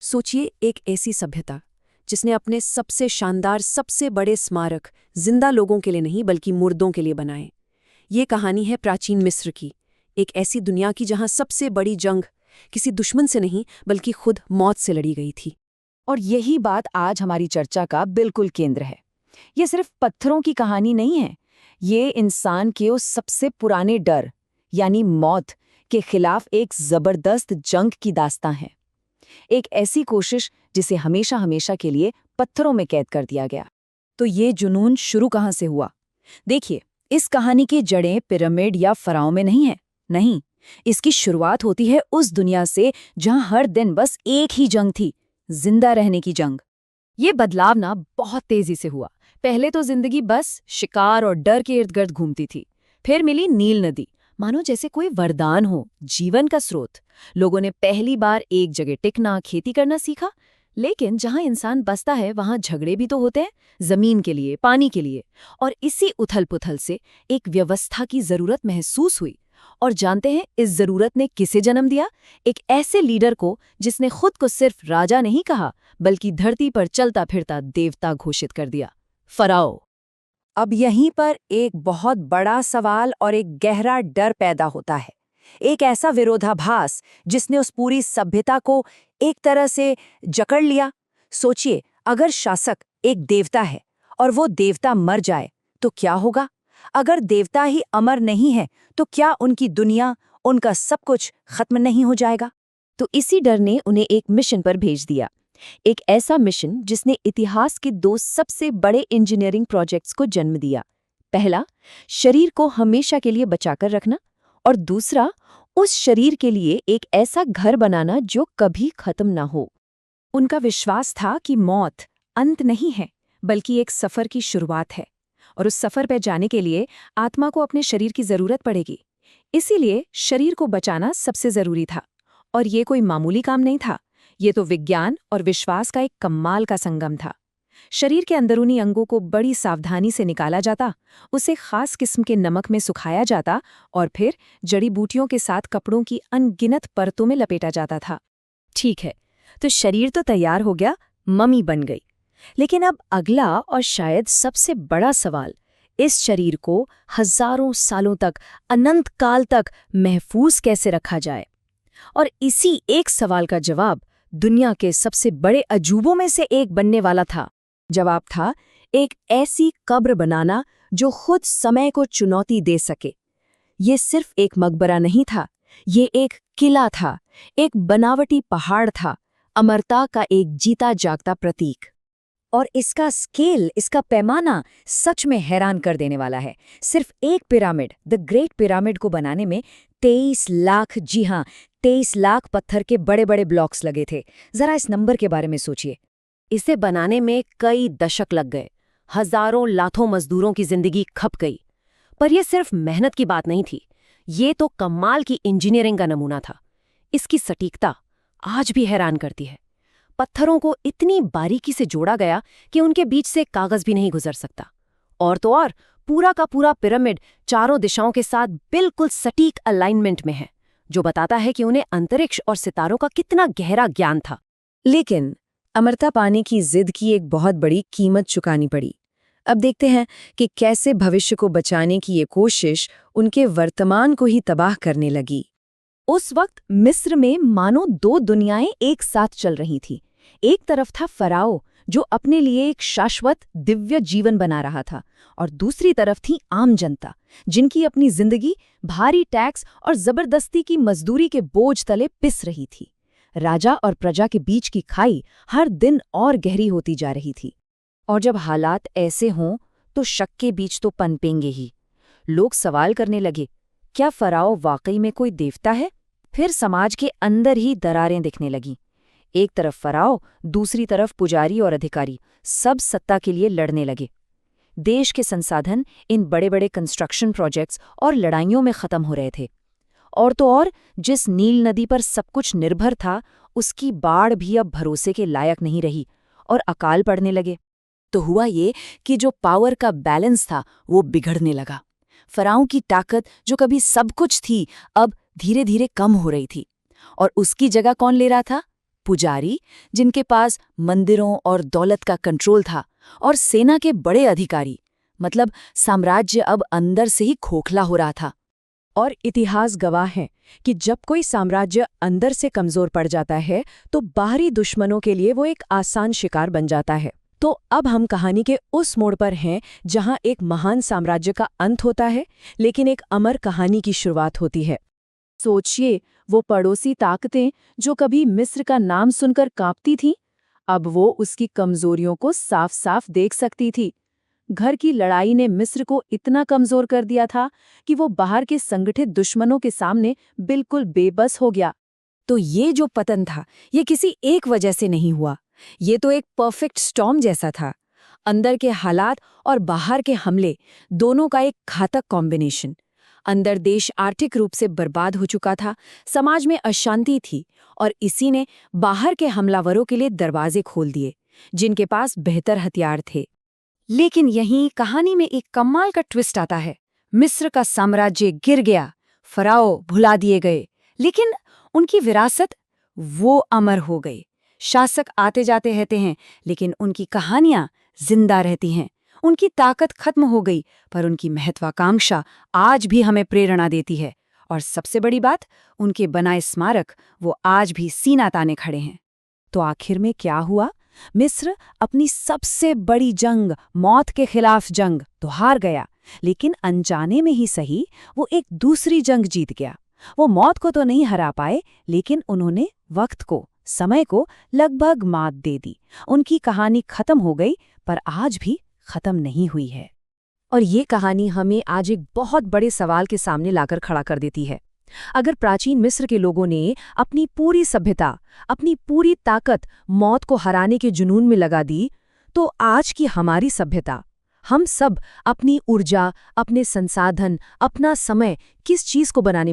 सोचिए एक ऐसी सभ्यता जिसने अपने सबसे शानदार सबसे बड़े स्मारक जिंदा लोगों के लिए नहीं बल्कि मुर्दों के लिए बनाए। ये कहानी है प्राचीन मिस्र की, एक ऐसी दुनिया की जहां सबसे बड़ी जंग किसी दुश्मन से नहीं बल्कि खुद मौत से लड़ी गई थी। और यही बात आज हमारी चर्चा का बिल्कुल केंद्र है। ये सिर्फ पत्थरों की कहानी नहीं है, ये इंसान के उस सबसे पुराने डर यानी मौत के खिलाफ एक जबरदस्त जंग की दास्तां है। एक ऐसी कोशिश जिसे हमेशा हमेशा के लिए पत्थरों में कैद कर दिया गया। तो ये जुनून शुरू कहाँ से हुआ? देखिए, इस कहानी की जड़ें पिरामिड या फराओं में नहीं है। नहीं, इसकी शुरुआत होती है उस दुनिया से जहां हर दिन बस एक ही जंग थी, जिंदा रहने की जंग। ये बदलाव ना बहुत तेजी से हुआ। पहले तो जिंदगी बस शिकार और डर के इर्द गिर्द घूमती थी। फिर मिली नील नदी, मानो जैसे कोई वरदान हो, जीवन का स्रोत। लोगों ने पहली बार एक जगह टिकना, खेती करना सीखा। लेकिन जहां इंसान बसता है वहां झगड़े भी तो होते हैं, जमीन के लिए, पानी के लिए। और इसी उथल-पुथल से एक व्यवस्था की जरूरत महसूस हुई। और जानते हैं इस जरूरत ने किसे जन्म दिया? एक ऐसे लीडर को जिसने खुद को सिर्फ राजा नहीं कहा बल्कि धरती पर चलता फिरता देवता घोषित कर दिया, फराओ। अब यहीं पर एक बहुत बड़ा सवाल और एक गहरा डर पैदा होता है। एक ऐसा विरोधाभास जिसने उस पूरी सभ्यता को एक तरह से जकड़ लिया। सोचिए, अगर शासक एक देवता है और वो देवता मर जाए तो क्या होगा? अगर देवता ही अमर नहीं है तो क्या उनकी दुनिया, उनका सब कुछ खत्म नहीं हो जाएगा? तो इसी डर ने उन्हें एक मिशन पर भेज दिया। एक ऐसा मिशन जिसने इतिहास के दो सबसे बड़े इंजीनियरिंग प्रोजेक्ट्स को जन्म दिया। पहला, शरीर को हमेशा के लिए बचाकर रखना, और दूसरा, उस शरीर के लिए एक ऐसा घर बनाना जो कभी खत्म ना हो। उनका विश्वास था कि मौत अंत नहीं है बल्कि एक सफर की शुरुआत है, और उस सफर पर जाने के लिए आत्मा को अपने शरीर की जरूरत पड़ेगी। इसीलिए शरीर को बचाना सबसे जरूरी था। और ये कोई मामूली काम नहीं था, ये तो विज्ञान और विश्वास का एक कमाल का संगम था। शरीर के अंदरूनी अंगों को बड़ी सावधानी से निकाला जाता, उसे खास किस्म के नमक में सुखाया जाता और फिर जड़ी बूटियों के साथ कपड़ों की अनगिनत परतों में लपेटा जाता था। ठीक है, तो शरीर तो तैयार हो गया, मम्मी बन गई। लेकिन अब अगला और शायद सबसे बड़ा सवाल, इस शरीर को हजारों सालों तक, अनंत काल तक महफूज कैसे रखा जाए? और इसी एक सवाल का जवाब दुनिया के सबसे बड़े अजूबों में से एक बनने वाला था। जवाब था एक ऐसी कब्र बनाना जो खुद समय को चुनौती दे सके। ये सिर्फ एक मकबरा नहीं था, ये एक किला था, एक बनावटी पहाड़ था, अमरता का एक जीता जागता प्रतीक। और इसका स्केल, इसका पैमाना सच में हैरान कर देने वाला है। सिर्फ एक पिरामिड, द ग्रेट पिरामिड को बनाने में 23 लाख, जी हाँ 23 लाख पत्थर के बड़े बड़े ब्लॉक्स लगे थे। जरा इस नंबर के बारे में सोचिए। इसे बनाने में कई दशक लग गए, हजारों लाखों मजदूरों की जिंदगी खप गई। पर यह सिर्फ मेहनत की बात नहीं थी, ये तो कमाल की इंजीनियरिंग का नमूना था। इसकी सटीकता आज भी हैरान करती है। पत्थरों को इतनी बारीकी से जोड़ा गया कि उनके बीच से कागज भी नहीं गुजर सकता। और तो और, पूरा का पूरा पिरामिड चारों दिशाओं के साथ बिल्कुल सटीक अलाइनमेंट में है, जो बताता है कि उन्हें अंतरिक्ष और सितारों का कितना गहरा ज्ञान था। लेकिन अमरता पाने की जिद की एक बहुत बड़ी कीमत चुकानी पड़ी। अब देखते हैं कि कैसे भविष्य को बचाने की ये कोशिश उनके वर्तमान को ही तबाह करने लगी। उस वक्त मिस्र में मानो दो दुनियाएं एक साथ चल रही थी। एक तरफ था फराओ, जो अपने लिए एक शाश्वत दिव्य जीवन बना रहा था, और दूसरी तरफ थी आम जनता, जिनकी अपनी जिंदगी भारी टैक्स और जबरदस्ती की मजदूरी के बोझ तले पिस रही थी। राजा और प्रजा के बीच की खाई हर दिन और गहरी होती जा रही थी। और जब हालात ऐसे हों तो शक के बीच तो पनपेंगे ही। लोग सवाल करने लगे, क्या फराओ वाकई में कोई देवता है? फिर समाज के अंदर ही दरारें दिखने लगीं। एक तरफ फराओ, दूसरी तरफ पुजारी और अधिकारी, सब सत्ता के लिए लड़ने लगे। देश के संसाधन इन बड़े बड़े कंस्ट्रक्शन प्रोजेक्ट्स और लड़ाइयों में खत्म हो रहे थे। और तो और, जिस नील नदी पर सब कुछ निर्भर था, उसकी बाढ़ भी अब भरोसे के लायक नहीं रही और अकाल पड़ने लगे। तो हुआ ये कि जो पावर का बैलेंस था वो बिगड़ने लगा। फराओं की ताकत, जो कभी सब कुछ थी, अब धीरे धीरे कम हो रही थी। और उसकी जगह कौन ले रहा था? पुजारी जिनके पास मंदिरों और दौलत का कंट्रोल था, और सेना के बड़े अधिकारी। मतलब साम्राज्य अब अंदर से ही खोखला हो रहा था। और इतिहास गवाह है कि जब कोई साम्राज्य अंदर से कमजोर पड़ जाता है तो बाहरी दुश्मनों के लिए वो एक आसान शिकार बन जाता है। तो अब हम कहानी के उस मोड़ पर हैं जहां एक महान साम्राज्य का अंत होता है, लेकिन एक अमर कहानी की शुरुआत होती है। सोचिए, वो पड़ोसी ताकतें जो कभी मिस्र का नाम सुनकर कांपती थीं, अब वो उसकी कमजोरियों को साफ साफ देख सकती थी। घर की लड़ाई ने मिस्र को इतना कमजोर कर दिया था कि वो बाहर के संगठित दुश्मनों के सामने बिल्कुल बेबस हो गया। तो ये जो पतन था, ये किसी एक वजह से नहीं हुआ। ये तो एक परफेक्ट स्टॉर्म जैसा था। अंदर के हालात और बाहर के हमले, दोनों का एक घातक कॉम्बिनेशन। अंदर देश आर्थिक रूप से बर्बाद हो चुका था, समाज में अशांति थी, और इसी ने बाहर के हमलावरों के लिए दरवाजे खोल दिए, जिनके पास बेहतर हथियार थे। लेकिन यहीं कहानी में एक कमाल का ट्विस्ट आता है। मिस्र का साम्राज्य गिर गया, फराओ भुला दिए गए, लेकिन उनकी विरासत वो अमर हो गई। शासक आते जाते रहते हैं, लेकिन उनकी कहानियां जिंदा रहती हैं। उनकी ताकत खत्म हो गई, पर उनकी महत्वाकांक्षा आज भी हमें प्रेरणा देती है। और सबसे बड़ी बात, उनके बनाए स्मारक वो आज भी सीना ताने खड़े हैं। तो आखिर में क्या हुआ? मिस्र अपनी सबसे बड़ी जंग, मौत के खिलाफ जंग, तो हार गया, लेकिन अनजाने में ही सही वो एक दूसरी जंग जीत गया। वो मौत को तो नहीं हरा पाए, लेकिन उन्होंने वक्त को, समय को लगभग मात दे दी। उनकी कहानी खत्म हो गई, पर आज भी खत्म नहीं हुई है। और ये कहानी हमें आज एक बहुत बड़े सवाल के सामने लाकर खड़ा कर देती है। अगर प्राचीन मिस्र के लोगों ने अपनी पूरी सभ्यता, अपनी पूरी ताकत मौत को हराने के जुनून में लगा दी, तो आज की हमारी सभ्यता, हम सब अपनी ऊर्जा, अपने संसाधन, अपना समय किस चीज को बनाने